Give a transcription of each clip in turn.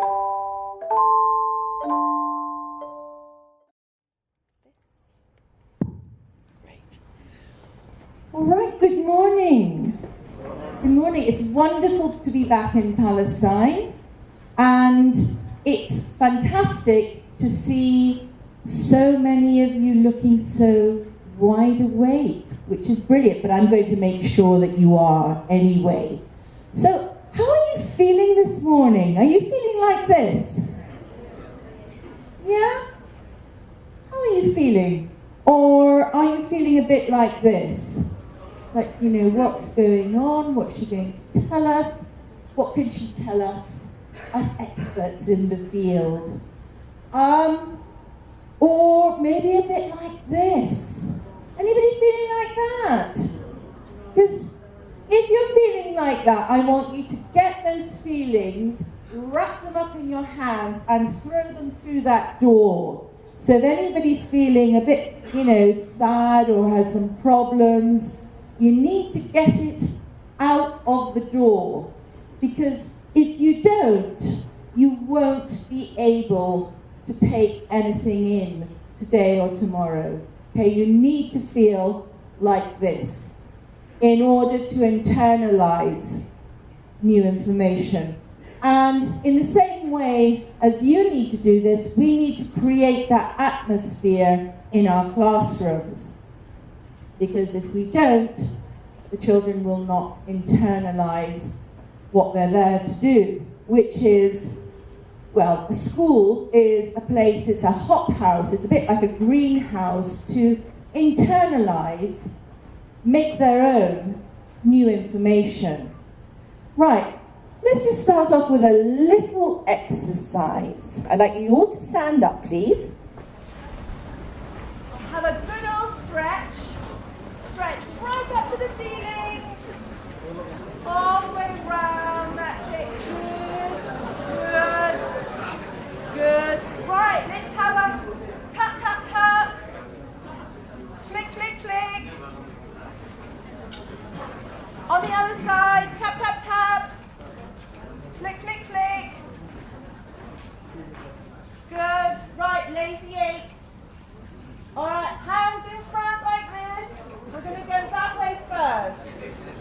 All right, good morning. Good morning. It's wonderful to be back in Palestine, and it's fantastic to see so many of you looking so wide awake, which is brilliant, but I'm going to make sure that you are anyway. So, how are you feeling this morning? Are you feeling like this? Yeah? How are you feeling? Or are you feeling a bit like this? Like, you know, what's going on? What's she going to tell us? What can she tell us as experts in the field? Or maybe a bit like this. Anybody feeling like that? Because if you're feeling like that, I want you to get those feelings, wrap them up in your hands, and throw them through that door. So if anybody's feeling a bit, you know, sad or has some problems, you need to get it out of the door, because if you don't, you won't be able to take anything in today or tomorrow. Okay, you need to feel like this in order to internalize new information. And in the same way as you need to do this, we need to create that atmosphere in our classrooms. Because if we don't, the children will not internalize what they're there to do, which is, well, a school is a place, it's a hothouse, it's a bit like a greenhouse to internalize, make their own new information. Right, let's just start off with a little exercise. I'd like you all to stand up, please. Have a good old stretch. Stretch right up to the ceiling, all the way round, that's it, good. Right, let's have a tap, tap, tap, flick, flick, flick. On the other side, tap, tap, tap, flick, flick, flick. Good, right, lazy eights. All right, hands in front like this. We're going to go that way first.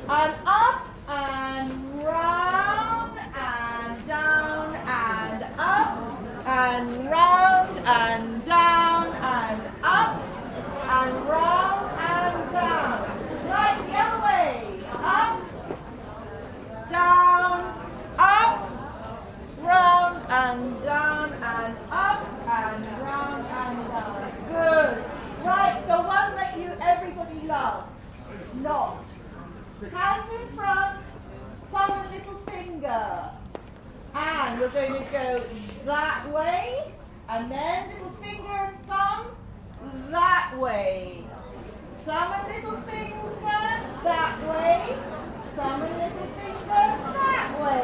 And up and round and down and up and round and down and up and round and down. Right, the other way. Up, down, up, round and down and up and round and down. Good. Right, the one that everybody loves. Not. Hands in front, thumb and little finger. And we're going to go that way, and then little finger and thumb that way. Thumb and little finger that way. Thumb and little finger that way.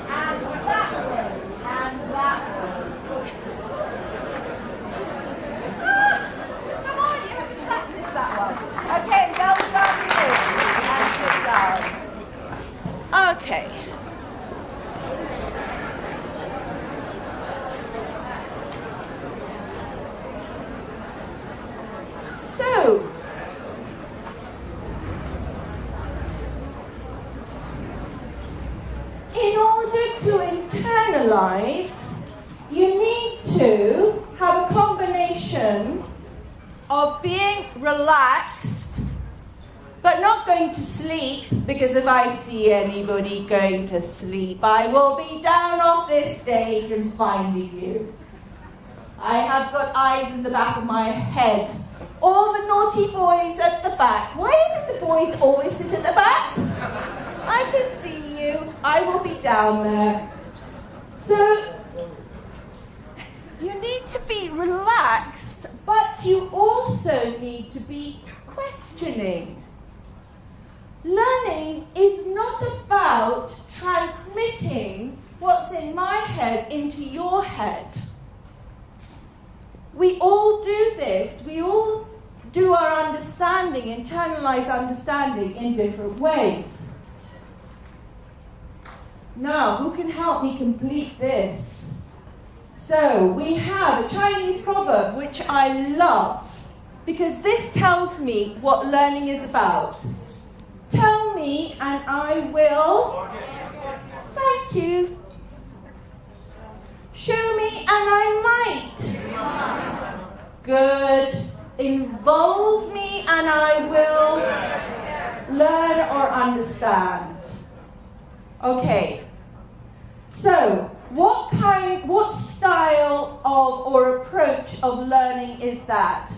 And that way. And that way. Come on, you have to practice that one. Okay, well done you. And sit down. Okay. So, in order to internalize, you need to have a combination of being relaxed, but not going to sleep, because if I see anybody going to sleep, I will be down off this stage and finding you. I have got eyes in the back of my head. All the naughty boys at the back. Why is it the boys always sit at the back? I can see you. I will be down there. So, you need to be relaxed, but you also need to be questioning. Learning is not about transmitting what's in my head into your head. We all do this. We all do our understanding, internalize understanding in different ways. Now, who can help me complete this? So we have a Chinese proverb which I love because this tells me what learning is about. Tell me and I will. Thank you. Show me and I might. Good. Involve me and I will learn or understand. Okay. So, what style of or approach of learning is that?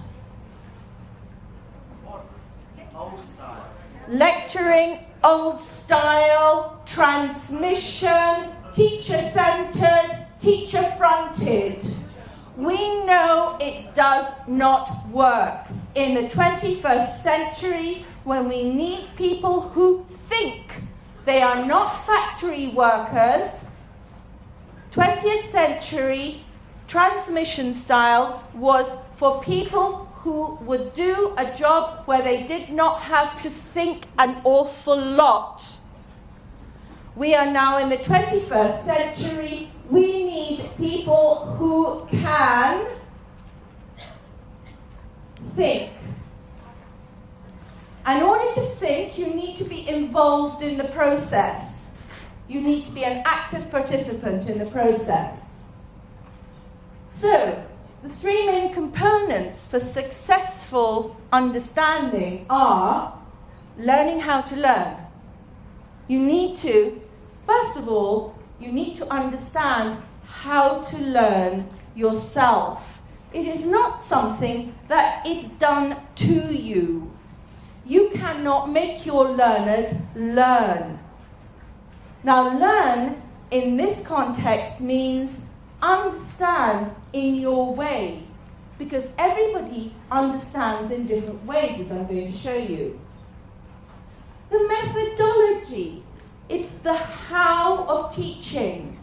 Old style. Lecturing, old style, transmission, teacher-centered, teacher-fronted. We know it does not work in the 21st century when we need people who think. They are not factory workers. 20th century transmission style was for people who would do a job where they did not have to think an awful lot. We are now in the 21st century. We need people who can think. In order to think, you need to be involved in the process. You need to be an active participant in the process. So, the three main components for successful understanding are learning how to learn. You need to, first of all, you need to understand how to learn yourself. It is not something that is done to you. You cannot make your learners learn. Now, learn in this context means understand in your way, because everybody understands in different ways, as I'm going to show you. The methodology, it's the how of teaching.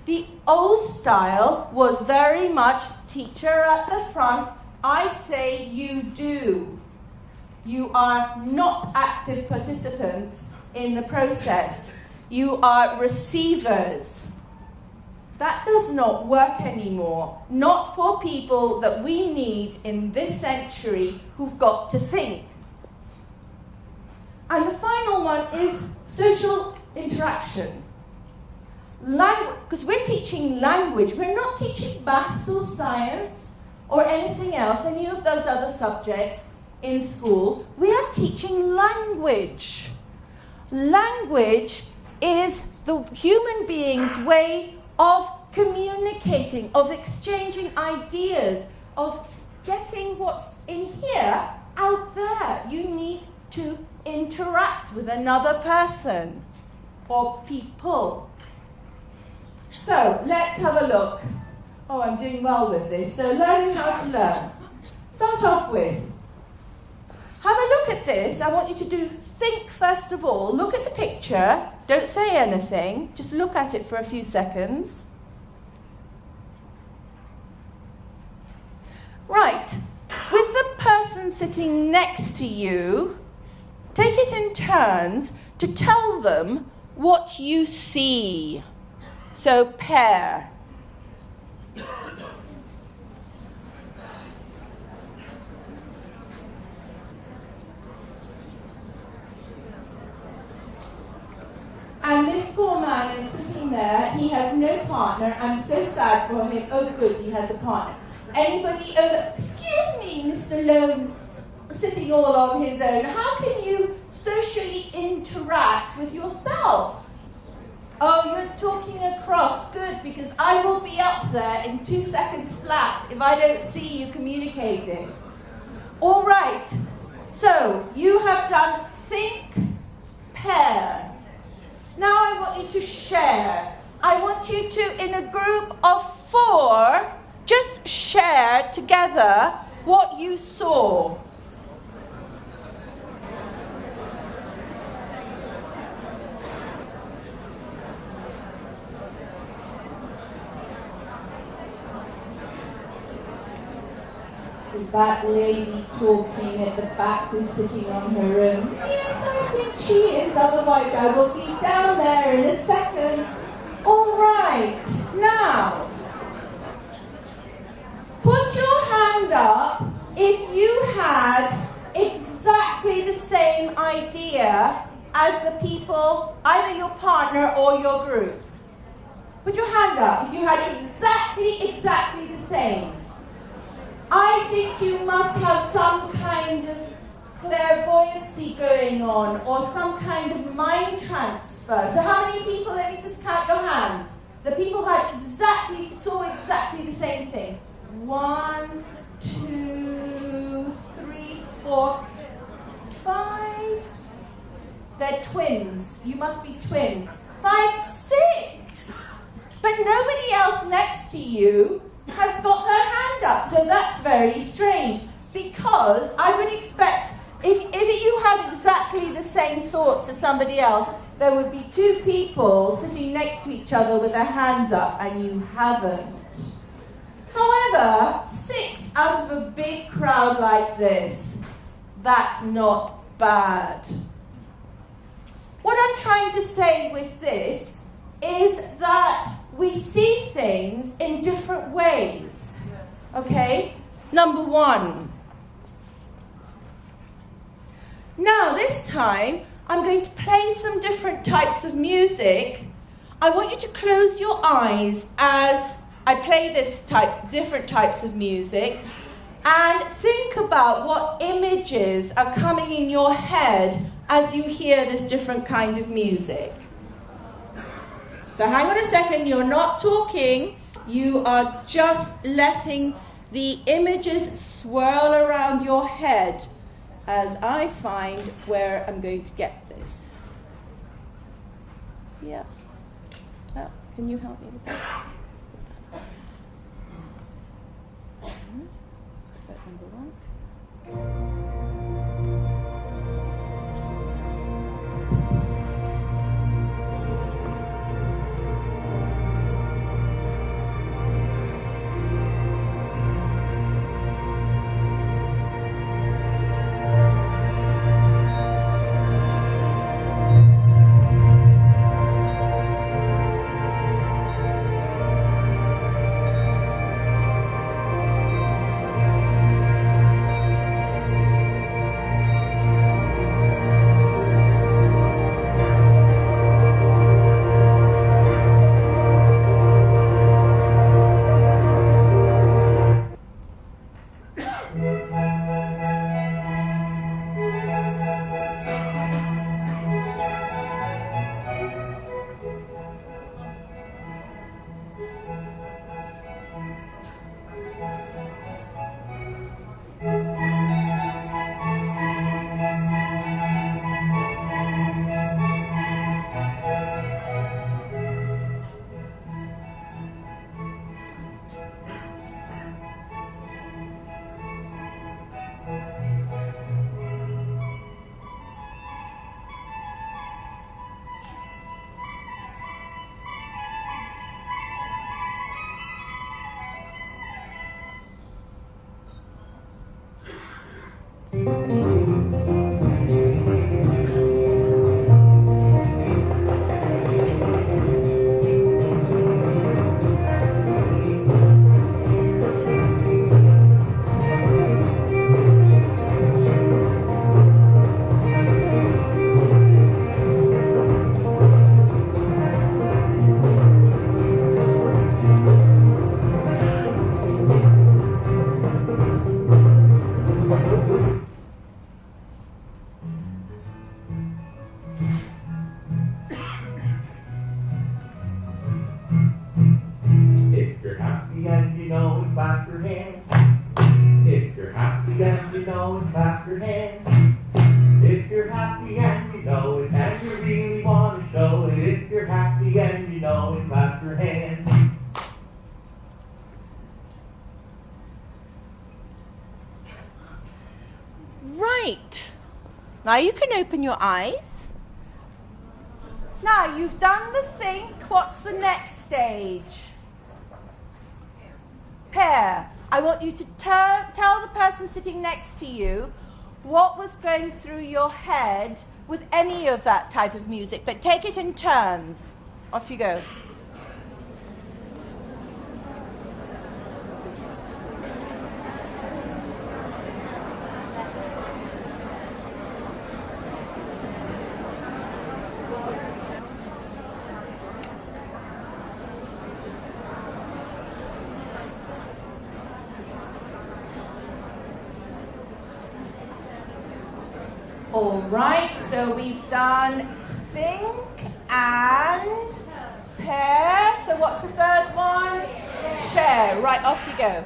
The old style was very much teacher at the front, I say, you do. You are not active participants in the process. You are receivers. That does not work anymore. Not for people that we need in this century who've got to think. And the final one is social interaction. Because we're teaching language. We're not teaching maths or science or anything else, any of those other subjects in school. We are teaching language. Language is the human being's way of communicating, of exchanging ideas, of getting what's in here out there. You need to interact with another person or people. So let's have a look. Oh, I'm doing well with this. So learning how to learn. Start off with, have a look at this. I want you to think first of all. Look at the picture. Don't say anything. Just look at it for a few seconds. Right. With the person sitting next to you, take it in turns to tell them what you see. So pair. And this poor man is sitting there. He has no partner. I'm so sad for him. Oh, good, he has a partner. Anybody over? Excuse me, Mr. Lone, sitting all on his own. How can you socially interact with yourself? Oh, you're talking across. Good, because I will be up there in 2 seconds flat if I don't see you communicating. All right. So, you have done think, pair. Now I want you to share. I want you to, in a group of 4, just share together what you saw. Is that lady talking at the back who's sitting on her own? Yes, I think she is, otherwise I will be down there in a second. All right, now, hand up if you had exactly the same idea as the people, either your partner or your group. Put your hand up if you had exactly the same. I think you must have some kind of clairvoyancy going on or some kind of mind transfer. So how many people, let me just count your hands. The people saw exactly the same thing. 1, 2, 3, 4, 5. They're twins. You must be twins. 5, 6. But nobody else next to you has got their hand up. So that's very strange. Because I would expect, if you had exactly the same thoughts as somebody else, there would be 2 people sitting next to each other with their hands up, and you haven't. However, 6 out of a big crowd like this, that's not bad. What I'm trying to say with this is that we see things in different ways. Okay? Number 1. Now, this time, I'm going to play some different types of music. I want you to close your eyes as I play different types of music, and think about what images are coming in your head as you hear this different kind of music. So hang on a second, you're not talking, you are just letting the images swirl around your head as I find where I'm going to get this. Yeah. Oh, can you help me with that? Just put that. And foot number 1. Right. Now you can open your eyes. Now you've done the think. What's the next stage? Pair. I want you to tell the person sitting next to you what was going through your head with any of that type of music, but take it in turns. Off you go. All right, so we've done think and pair. So what's the third one? Share. Right, off you go.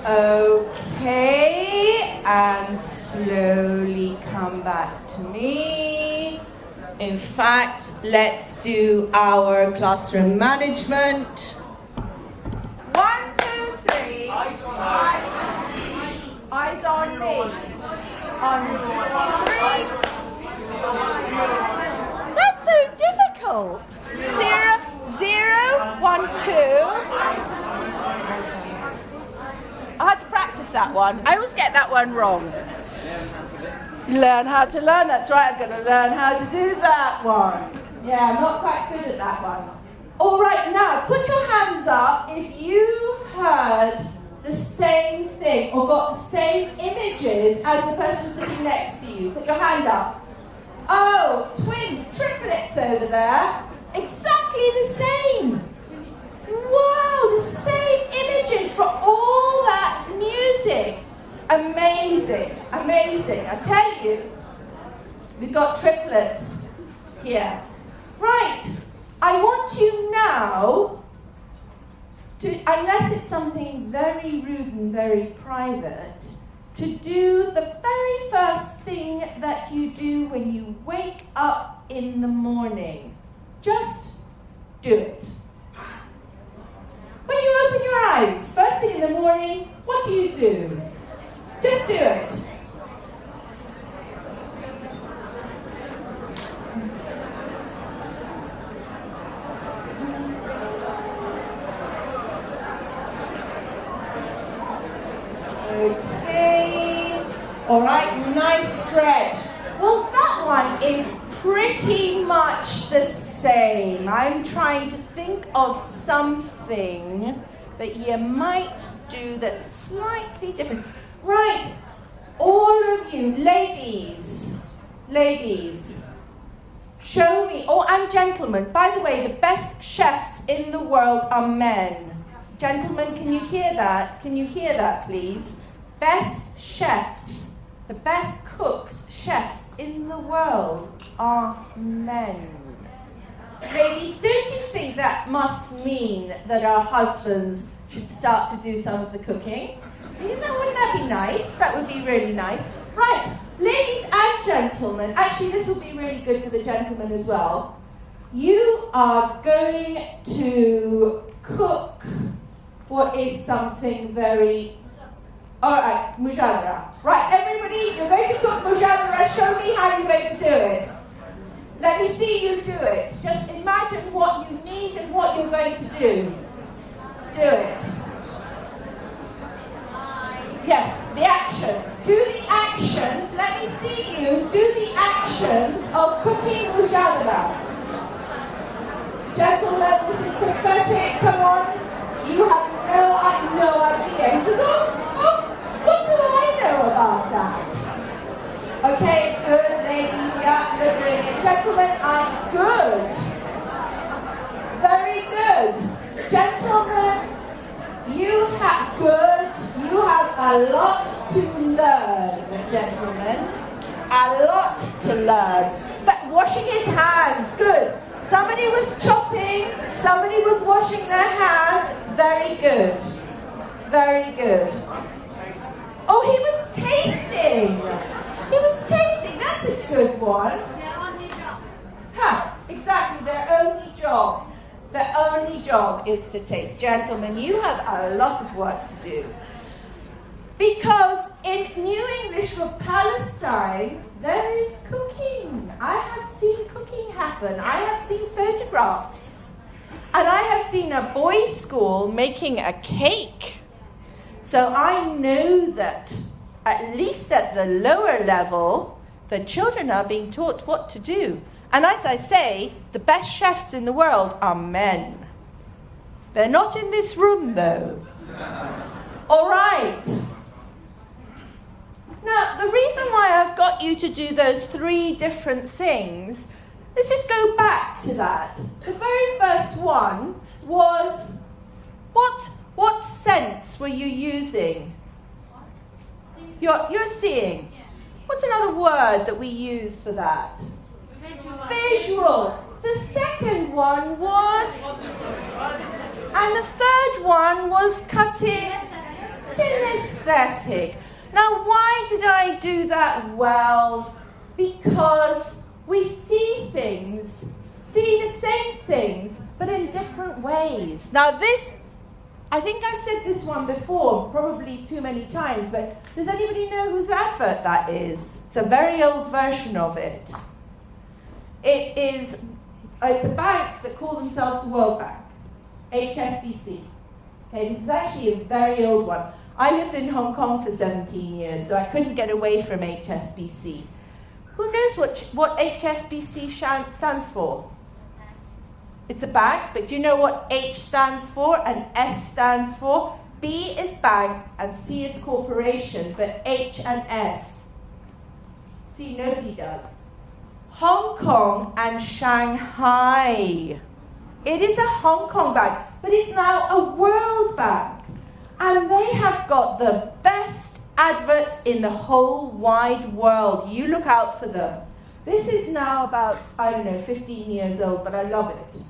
Okay, and slowly come back to me. In fact, let's do our classroom management. 1, 2, 3. Eyes on Eyes on me. On 3. That's so difficult. 0, 0, 1, 2. I had to practice that one. I always get that one wrong. Learn how to learn. That's right. I'm going to learn how to do that one. Yeah, I'm not quite good at that one. All right, now put your hands up if you heard the same thing or got the same images as the person sitting next to you. Put your hand up. Oh, twins, triplets over there. Exactly the same. Wow, the same images for all that music. Amazing, amazing. I tell you, we've got triplets here. Right, I want you now to, unless it's something very rude and very private, to do the very first thing that you do when you wake up in the morning. Just do it. When you open your eyes, first thing in the morning, what do you do? Just do it. Okay. All right, nice stretch. Well, that one is pretty much the same. I'm trying to think of something that you might do that's slightly different. Right, all of you, ladies, show me, oh, and gentlemen, by the way, the best chefs in the world are men. Gentlemen, can you hear that? Can you hear that, please? Best chefs, the best cooks, chefs in the world are men. Ladies, don't you think that must mean that our husbands should start to do some of the cooking? Wouldn't that be nice? That would be really nice. Right, ladies and gentlemen, actually this will be really good for the gentlemen as well. You are going to cook what is something very... Alright, mujadara. Right, everybody, you're going to cook mujadara. Show me how you're going to do it. Let me see you do it. Just imagine what you need and what you're going to do. Do it. Yes, the actions. Do the actions. Let me see you do the actions of cooking mujadara. Gentlemen, this is pathetic. Come on. You have no idea. He says, oh, what do I know about that? Okay, good, ladies. Yeah, good, ladies. Gentlemen, I'm good. Very good. Gentlemen, you have a lot to learn, gentlemen. A lot to learn. But washing his hands, good. Somebody was chopping, somebody was washing their hands. Very good. Very good. Oh, he was tasting. He was tasting. That's a good one. Their only job. Ha, exactly, their only job. Their only job is to taste. Gentlemen, you have a lot of work to do. Because in New English for Palestine, there is cooking. I have seen cooking happen. I have seen photographs. And I have seen a boys' school making a cake. So I know that, at least at the lower level, the children are being taught what to do. And as I say, the best chefs in the world are men. They're not in this room, though. All right. Now, the reason why I've got you to do those 3 different things, let's just go back to that. The very first one was, what sense were you using? You're seeing. What's another word that we use for that? Visual. The second one was, and the third one was kinesthetic. Now, why did I do that? Well, because we see the same things, but in different ways. Now, this, I think I've said this one before, probably too many times, but does anybody know whose advert that is? It's a very old version of it. It's a bank that call themselves the World Bank, HSBC. Okay, this is actually a very old one. I lived in Hong Kong for 17 years, so I couldn't get away from HSBC. Who knows what HSBC stands for? It's a bank, but do you know what H stands for and S stands for? B is bank and C is corporation, but H and S. See, nobody does. Hong Kong and Shanghai. It is a Hong Kong bank, but it's now a world bank. And they have got the best adverts in the whole wide world. You look out for them. This is now about, 15 years old, but I love it.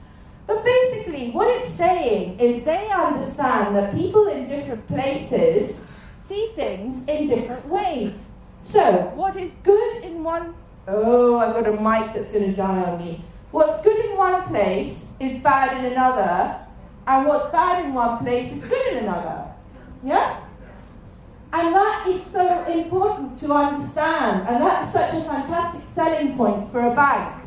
But basically, what it's saying is they understand that people in different places see things in different ways. So, what is good in one... Oh, I've got a mic that's going to die on me. What's good in one place is bad in another, and what's bad in one place is good in another. Yeah? And that is so important to understand, and that's such a fantastic selling point for a bank.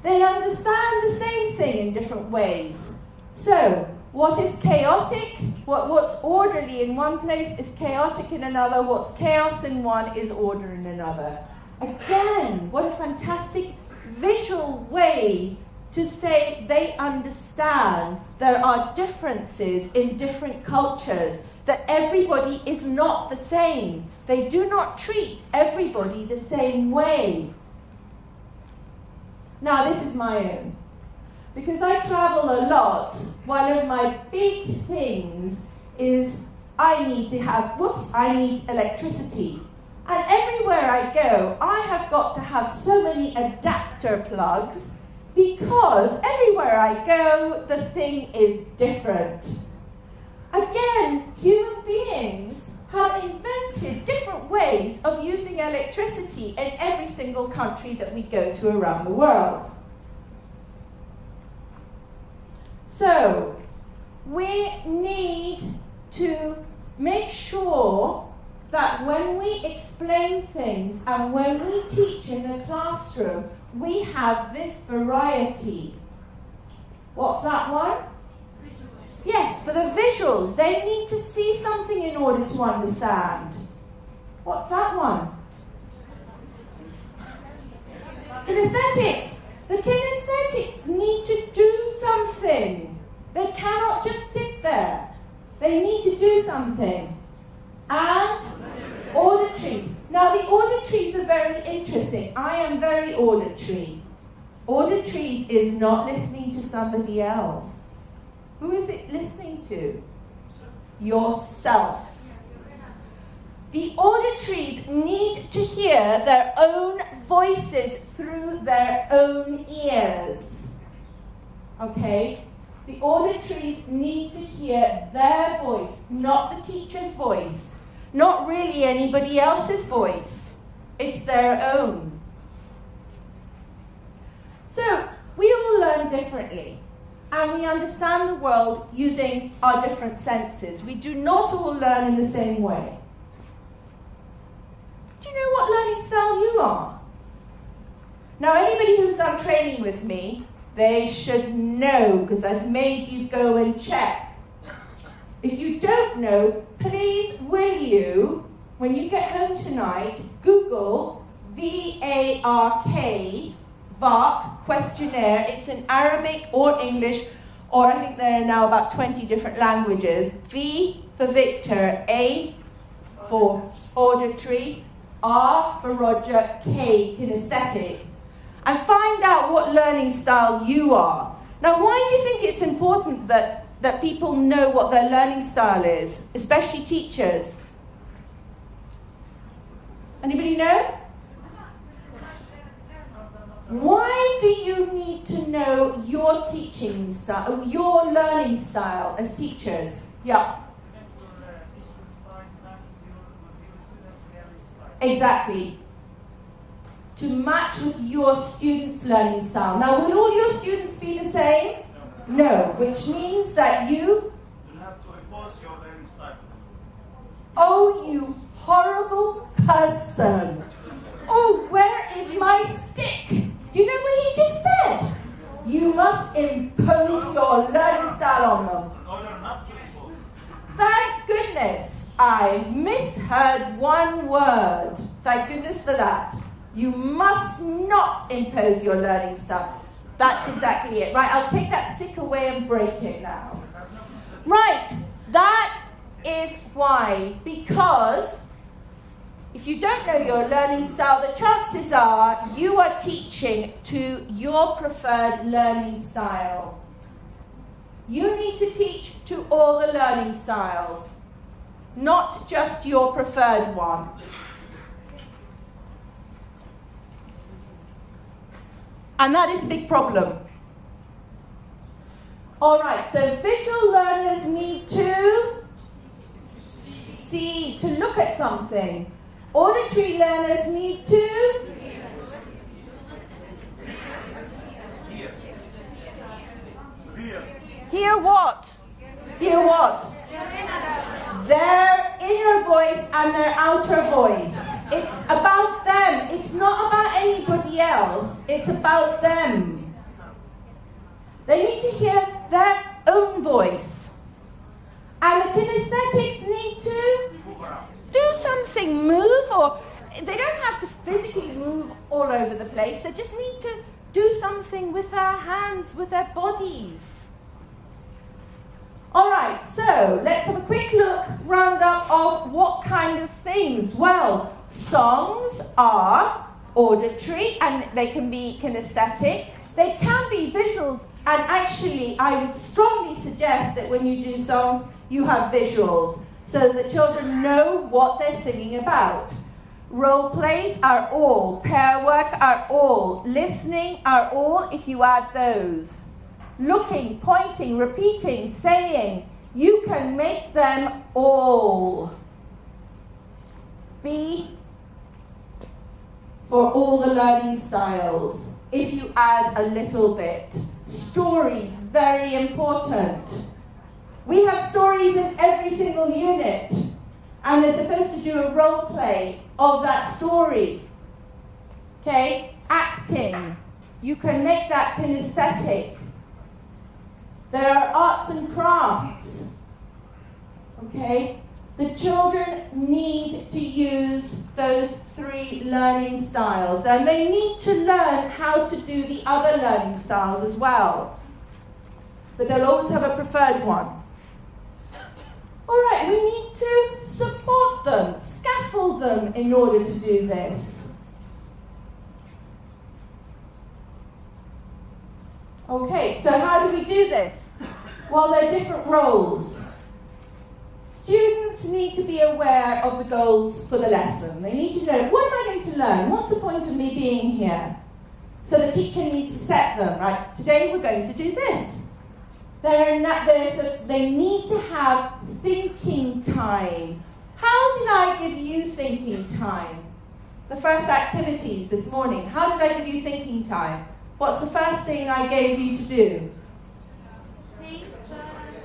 They understand the same thing in different ways. So, what is chaotic? What's orderly in one place is chaotic in another. What's chaos in one is order in another. Again, what a fantastic visual way to say they understand there are differences in different cultures, that everybody is not the same. They do not treat everybody the same way. Now, this is my own. Because I travel a lot, one of my big things is I need electricity. And everywhere I go, I have got to have so many adapter plugs because everywhere I go, the thing is different. Again, human beings have invented different ways of using electricity in every single country that we go to around the world. So, we need to make sure that when we explain things and when we teach in the classroom, we have this variety. What's that one? Yes, for the visuals. They need to see something in order to understand. What's that one? Kinesthetics. The kinesthetics need to do something. They cannot just sit there. They need to do something. And auditories. Now, the auditories are very interesting. I am very auditory. Auditories is not listening to somebody else. Who is it listening to? Yourself. The auditories need to hear their own voices through their own ears. Okay? The auditories need to hear their voice, not the teacher's voice. Not really anybody else's voice. It's their own. So, we all learn differently. And we understand the world using our different senses. We do not all learn in the same way. Do you know what learning style you are? Now, anybody who's done training with me, they should know, because I've made you go and check. If you don't know, please will you, when you get home tonight, Google VARK, VARK questionnaire. It's in Arabic or English, or I think there are now about 20 different languages. V for Victor, A for auditory, R for Roger, K, kinesthetic. And find out what learning style you are. Now, why do you think it's important that people know what their learning style is, especially teachers? Anybody know? Why do you need to know your teaching style, your learning style as teachers? Yeah. Exactly. To match with your students' learning style. Now, will all your students be the same? No, which means that you have to impose your learning style. Oh, you horrible person. Oh, where is my stick? Do you know what he just said? You must impose your learning style on them. In order not to impose. Thank goodness I misheard one word. Thank goodness for that. You must not impose your learning style. That's exactly it. Right, I'll take that stick away and break it now. Right, that is why. Because if you don't know your learning style, the chances are you are teaching to your preferred learning style. You need to teach to all the learning styles, not just your preferred one. And that is a big problem. All right, so visual learners need to see, to look at something. Auditory learners need to hear what? Hear what? Their inner voice and their outer voice. It's about them. It's not about anybody else. It's about them. They need to hear their own voice. And the kinesthetics need to do something, move, or they don't have to physically move all over the place. They just need to do something with their hands, with their bodies. All right, so let's have a quick look, roundup of what kind of things. Well, songs are auditory and they can be kinesthetic. They can be visual, and actually I would strongly suggest that when you do songs, you have visuals so that children know what they're singing about. Role plays are all, pair work are all, listening are all if you add those. Looking, pointing, repeating, saying, you can make them all. B for all the learning styles, if you add a little bit. Stories, very important. We have stories in every single unit, and they're supposed to do a role play of that story. Okay? Acting. You can make that kinesthetic. There are arts and crafts. Okay? The children need to use those 3 learning styles, and they need to learn how to do the other learning styles as well. But they'll always have a preferred one. All right, we need to support them, scaffold them in order to do this. Okay, so how do we do this? Well, there are different roles. Students need to be aware of the goals for the lesson. They need to know, what am I going to learn? What's the point of me being here? So the teacher needs to set them, right? Today we're going to do this. They need to have thinking time. How did I give you thinking time? The first activities this morning, how did I give you thinking time? What's the first thing I gave you to do?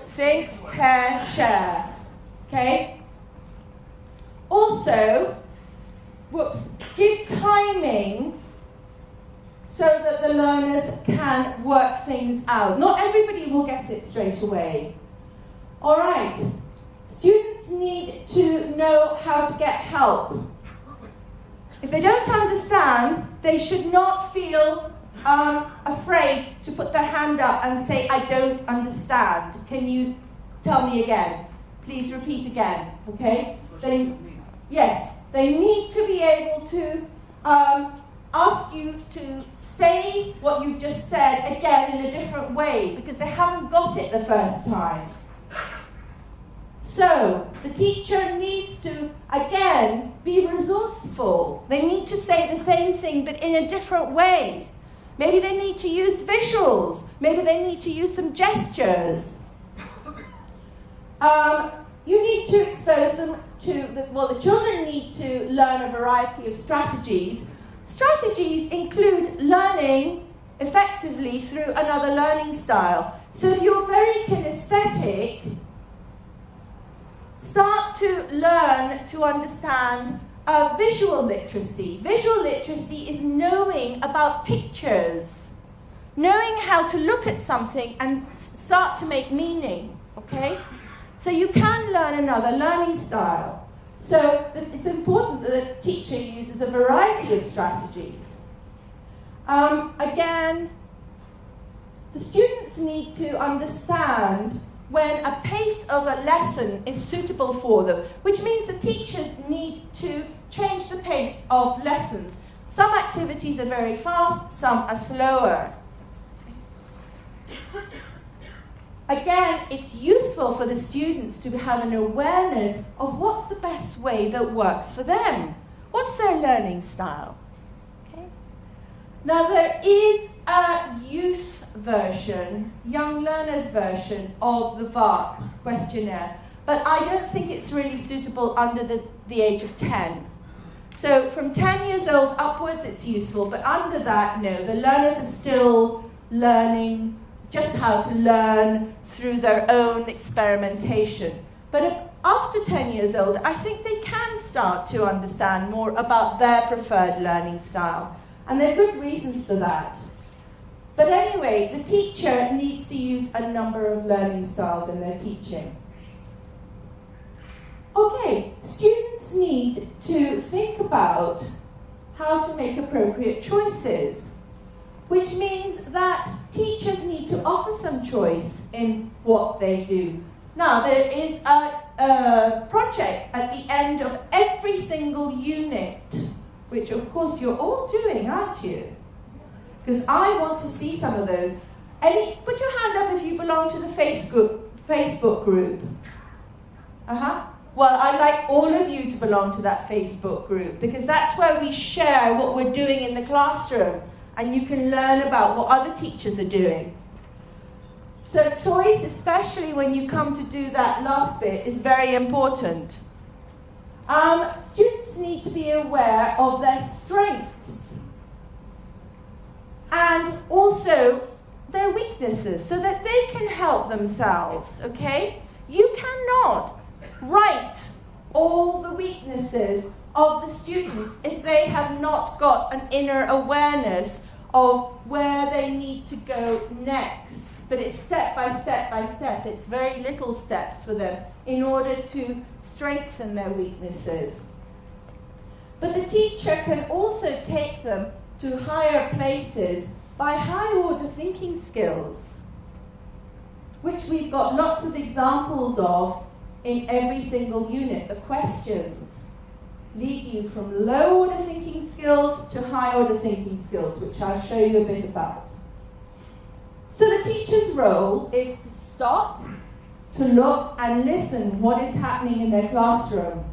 Think, pair, share. Okay? Also, give timing so that the learners can work things out. Not everybody will get it straight away. All right. Students need to know how to get help. If they don't understand, they should not feel afraid to put their hand up and say, I don't understand. Can you tell me again? Please repeat again, okay? Yes, they need to be able to ask you to say what you just said again in a different way because they haven't got it the first time. So, the teacher needs to, again, be resourceful. They need to say the same thing but in a different way. Maybe they need to use visuals. Maybe they need to use some gestures. You need to expose them to, the children need to learn a variety of strategies. Strategies include learning effectively through another learning style. So if you're very kinesthetic, start to learn to understand visual literacy. Visual literacy is knowing about pictures, knowing how to look at something and start to make meaning, okay? So you can learn another learning style. So it's important that the teacher uses a variety of strategies. Again, the students need to understand when a pace of a lesson is suitable for them, which means the teachers need to change the pace of lessons. Some activities are very fast, some are slower. Again, it's useful for the students to have an awareness of what's the best way that works for them. What's their learning style? Okay. Now there is a youth version, young learners version of the VARC questionnaire, but I don't think it's really suitable under the age of 10. So from 10 years old upwards it's useful, but under that, no, the learners are still learning just how to learn through their own experimentation. But after 10 years old, I think they can start to understand more about their preferred learning style. And there are good reasons for that. But anyway, the teacher needs to use a number of learning styles in their teaching. Okay, students need to think about how to make appropriate choices, which means that teachers need to offer some choice in what they do. Now, there is a project at the end of every single unit, which of course you're all doing, aren't you? Because I want to see some of those. Put your hand up if you belong to the Facebook group. Well, I'd like all of you to belong to that Facebook group, because that's where we share what we're doing in the classroom, and you can learn about what other teachers are doing. So choice, especially when you come to do that last bit, is very important. Students need to be aware of their strengths and also their weaknesses so that they can help themselves, okay? You cannot write all the weaknesses of the students if they have not got an inner awareness of where they need to go next. But it's step by step by step. It's very little steps for them in order to strengthen their weaknesses. But the teacher can also take them to higher places by high-order thinking skills, which we've got lots of examples of in every single unit. The questions lead you from low-order thinking skills to high-order thinking skills, which I'll show you a bit about. So the teacher's role is to stop, to look and listen what is happening in their classroom.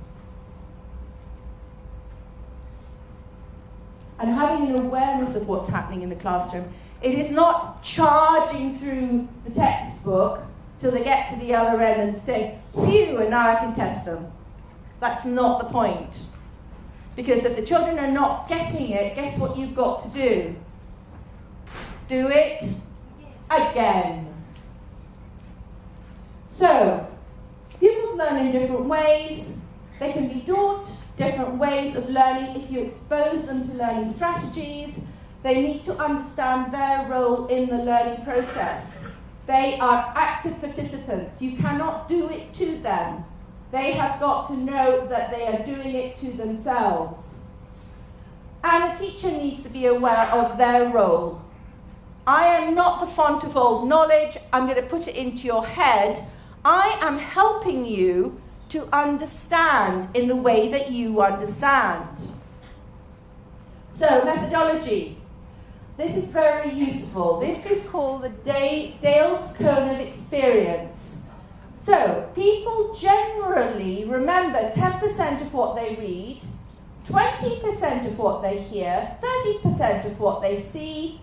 And having an awareness of what's happening in the classroom. It is not charging through the textbook till they get to the other end and say, phew, and now I can test them. That's not the point. Because if the children are not getting it, guess what you've got to do? Do it again. So, pupils learn in different ways. They can be taught different ways of learning. If you expose them to learning strategies, they need to understand their role in the learning process. They are active participants. You cannot do it to them. They have got to know that they are doing it to themselves. And the teacher needs to be aware of their role. I am not the font of old knowledge. I'm going to put it into your head. I am helping you to understand in the way that you understand. So, methodology. This is very useful. This is called the Dale's Cone of Experience. So, people generally remember 10% of what they read, 20% of what they hear, 30% of what they see,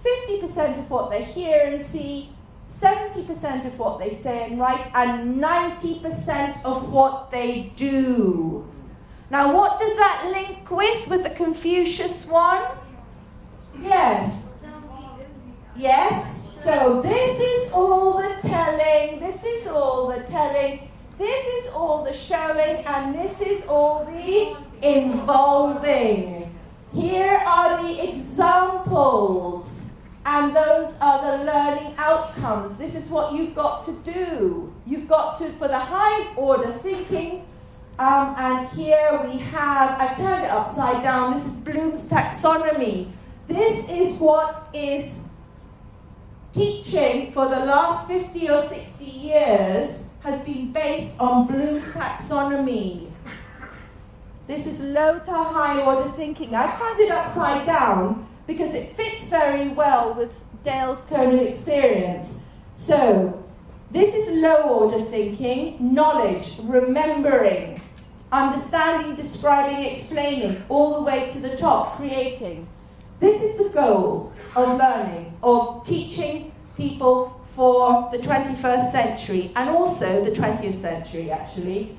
50% of what they hear and see, 70% of what they say and write, and 90% of what they do. Now, what does that link with the Confucius one? Yes. Yes. So this is all the telling, this is all the telling, this is all the showing, and this is all the involving. Here are the examples, and those are the learning outcomes. This is what you've got to do. You've got to, for the high order thinking, and here we have, I turned it upside down, this is Bloom's taxonomy. This is what is teaching for the last 50 or 60 years has been based on Bloom's taxonomy. This is low to high order thinking. I turned it upside down because it fits very well with Dale's Cone of Experience. So, this is low order thinking, knowledge, remembering, understanding, describing, explaining, all the way to the top, creating. This is the goal of learning, of teaching people for the 21st century, and also the 20th century, actually.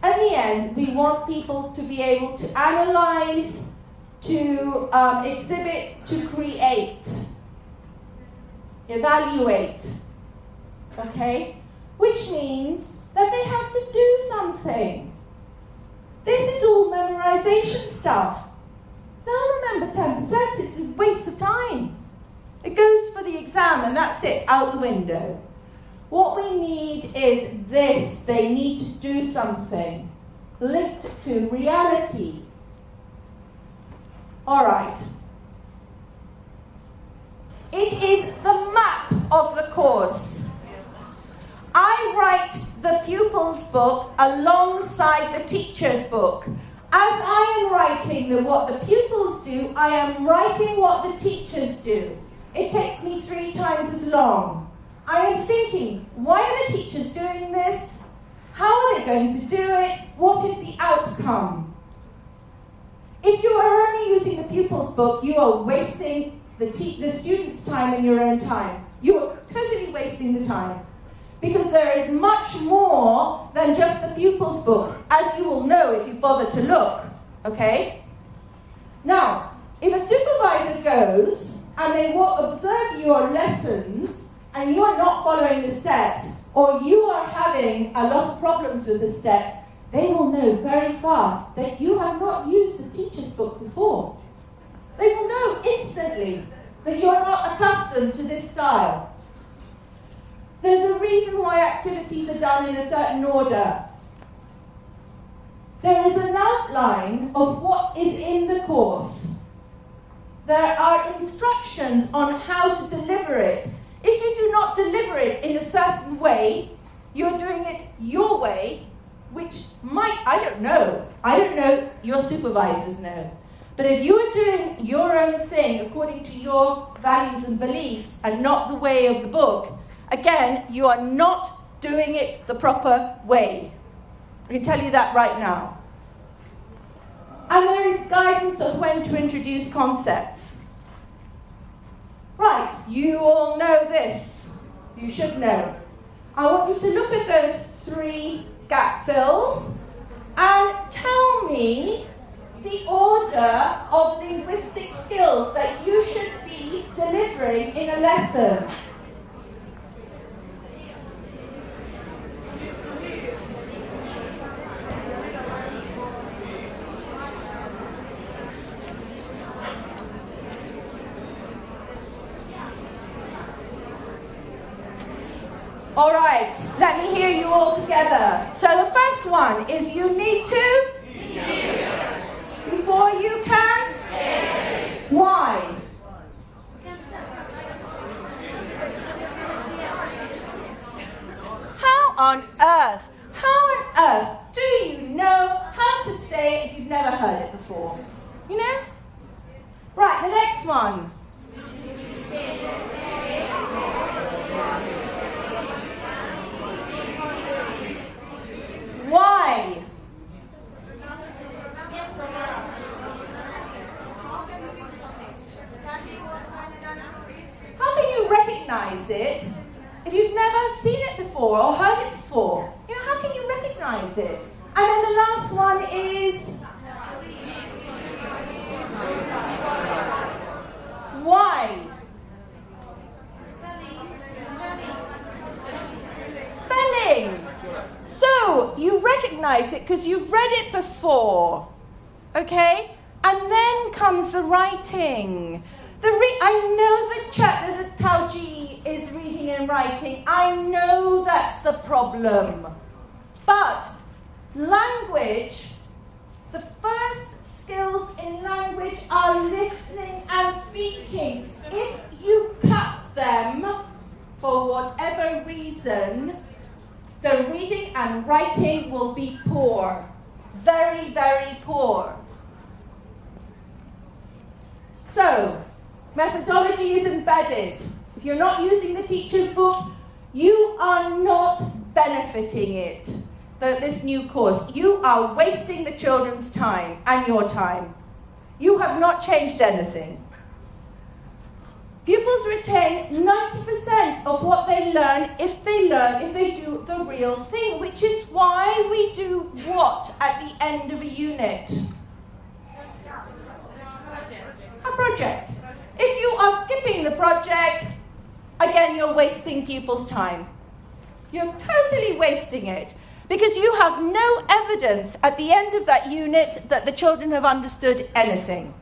At the end, we want people to be able to analyze, to exhibit, to create, evaluate, okay? Which means that they have to do something. This is all memorization stuff. They'll remember 10%, it's a waste of time. It goes for the exam and that's it, out the window. What we need is this. They need to do something linked to reality. All right. It is the map of the course. I write the pupil's book alongside the teacher's book. As I am writing what the pupils do, I am writing what the teachers do. It takes me 3 times as long. I am thinking, why are the teachers doing this? How are they going to do it? What is the outcome? If you are only using the pupil's book, you are wasting the student's time and your own time. You are totally wasting the time. Because there is much more than just the pupil's book, as you will know if you bother to look, okay? Now, if a supervisor goes and they observe your lessons and you are not following the steps, or you are having a lot of problems with the steps, they will know very fast that you have not used the teacher's book before. They will know instantly that you are not accustomed to this style. There's a reason why activities are done in a certain order. There is an outline of what is in the course. There are instructions on how to deliver it. If you do not deliver it in a certain way, you're doing it your way, which I don't know, your supervisors know. But if you are doing your own thing according to your values and beliefs and not the way of the book, again, you are not doing it the proper way. I can tell you that right now. And there is guidance of when to introduce concepts. Right, you all know this. You should know. I want you to look at those 3 gap fills and tell me the order of linguistic skills that you should be delivering in a lesson. All right, let me hear you all together. So the first one is you need to hear before you can say. Why? How on earth before. You know? Right, the next one. Why? How can you recognize it if you've never seen it before or heard it before? You know, how can you recognize it? And then the last one is why? Spelling. So you recognize it because you've read it before, okay? And then comes the writing. I know that the Tauji is reading and writing. I know that's the problem. But language, the first skills in language are listening and speaking. If you cut them, for whatever reason, the reading and writing will be poor. Very, very poor. So, methodology is embedded. If you're not using the teacher's book, you are not benefiting it. This new course. You are wasting the children's time and your time. You have not changed anything. Pupils retain 90% of what they learn if they do the real thing, which is why we do what at the end of a unit? A project. If you are skipping the project, again, you're wasting pupils' time. You're totally wasting it because you have no evidence at the end of that unit that the children have understood anything.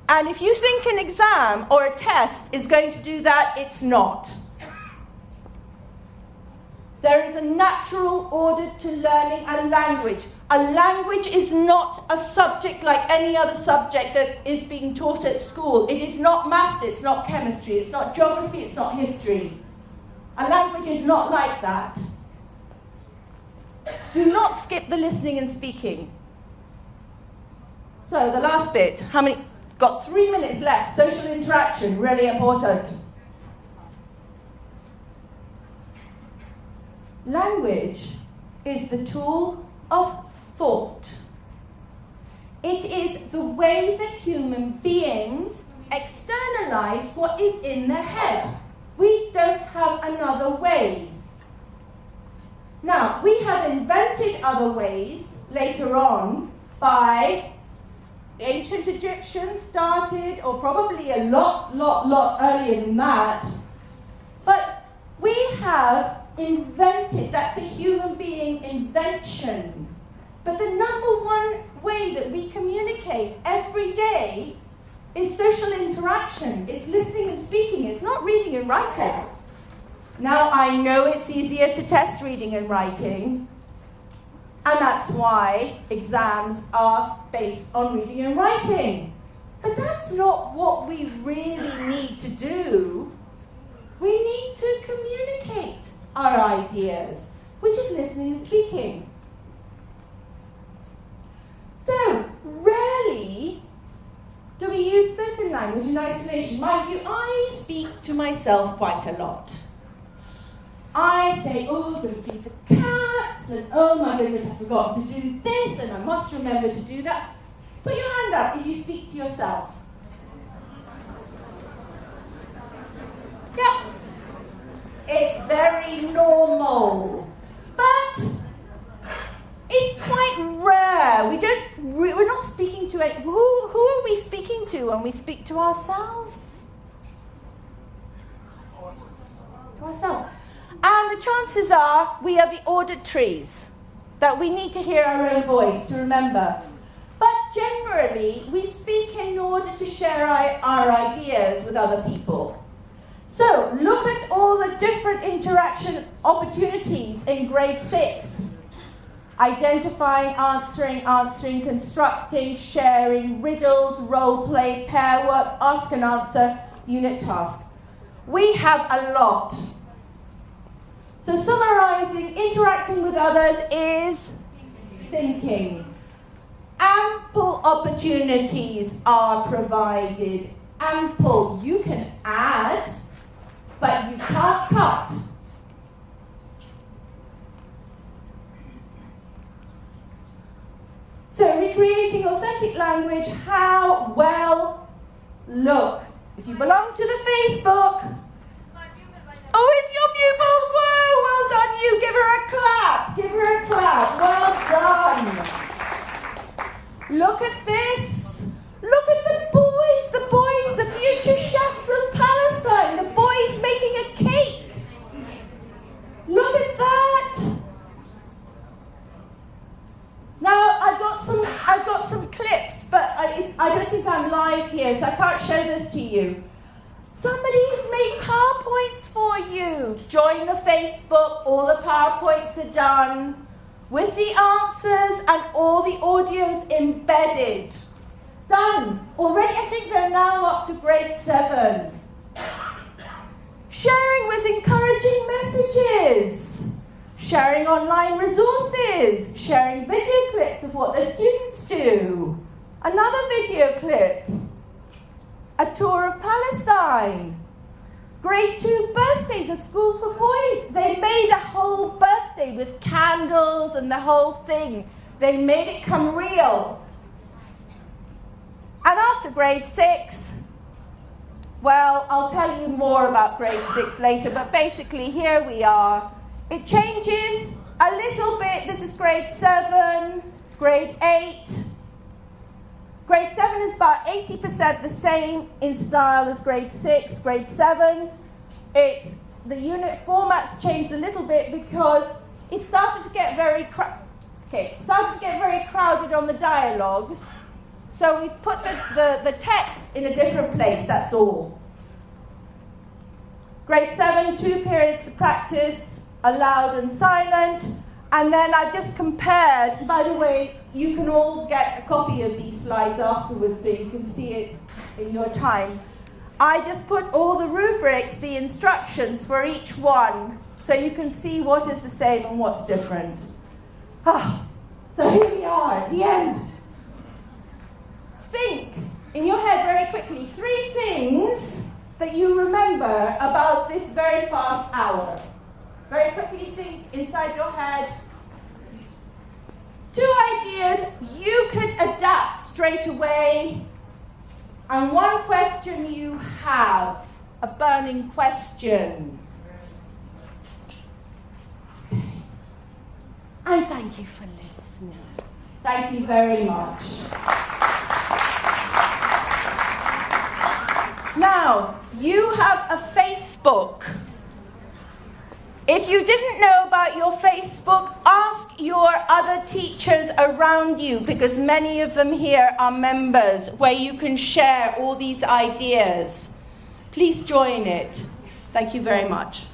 And if you think an exam or a test is going to do that, it's not. There is a natural order to learning a language. A language is not a subject like any other subject that is being taught at school. It is not maths, it's not chemistry, it's not geography, it's not history. A language is not like that. Do not skip the listening and speaking. So the last bit, got 3 minutes left. Social interaction, really important. Language is the tool of thought. It is the way that human beings externalize what is in their head. We don't have another way. Now, we have invented other ways later on by the ancient Egyptians started, or probably a lot earlier than that. But we have invented, that's a human being invention. But the number one way that we communicate every day is social interaction. It's listening and speaking. It's not reading and writing. Now, I know it's easier to test reading and writing, and that's why exams are based on reading and writing. But that's not what we really need to do. We need to communicate our ideas, which is listening and speaking. So, rarely do we use spoken language in isolation. Mind you, I speak to myself quite a lot. I say, oh, I'm going to feed the cats, and oh my goodness, I forgot to do this, and I must remember to do that. Put your hand up if you speak to yourself. Yep. It's very normal. But it's quite rare. We're not speaking to it. Who are we speaking to when we speak to ourselves? To ourselves. And the chances are we are the auditories, that we need to hear our own voice to remember. But generally, we speak in order to share our ideas with other people. So, look at all the different interaction opportunities in grade 6. Identifying, answering, constructing, sharing, riddles, role play, pair work, ask and answer, unit task. We have a lot. So summarizing, interacting with others is thinking. ample opportunities are provided. Ample. You can add, but you can't cut. So recreating authentic language, how well? Look, if you belong to the Facebook, oh, it's your pupil, whoa, well done you, give her a clap, well done. Look at this, look at the boys, the future chefs of Palestine, the boys making a cake. Look at that. Now, I've got some clips, but I don't think I'm live here, so I can't show this to you. Somebody's made PowerPoints for you. Join the Facebook, all the PowerPoints are done, with the answers and all the audios embedded. Done. Already, I think they're now up to grade 7. Sharing with encouraging messages. Sharing online resources, sharing video clips of what the students do. Another video clip, a tour of Palestine. Grade 2 birthdays, a school for boys. They made a whole birthday with candles and the whole thing. They made it come real. And after grade 6, well, I'll tell you more about grade 6 later, but basically here we are. It changes a little bit. This is grade 7, grade 8. Grade 7 is about 80% the same in style as grade 6. Grade 7, the unit formats changed a little bit because it started to get very crowded on the dialogues. So we've put the text in a different place, that's all. Grade 7, 2 periods to practice. Aloud and silent, and then I just compared. By the way, you can all get a copy of these slides afterwards so you can see it in your time. I just put all the rubrics, the instructions for each one, so you can see what is the same and what's different. So here we are, at the end. Think in your head very quickly 3 things that you remember about this very fast hour. Very quickly think inside your head. 2 ideas you could adapt straight away. And 1 question you have, a burning question. And thank you for listening. Thank you very much. Now, you have a Facebook. If you didn't know about your Facebook, ask your other teachers around you, because many of them here are members, where you can share all these ideas. Please join it. Thank you very much.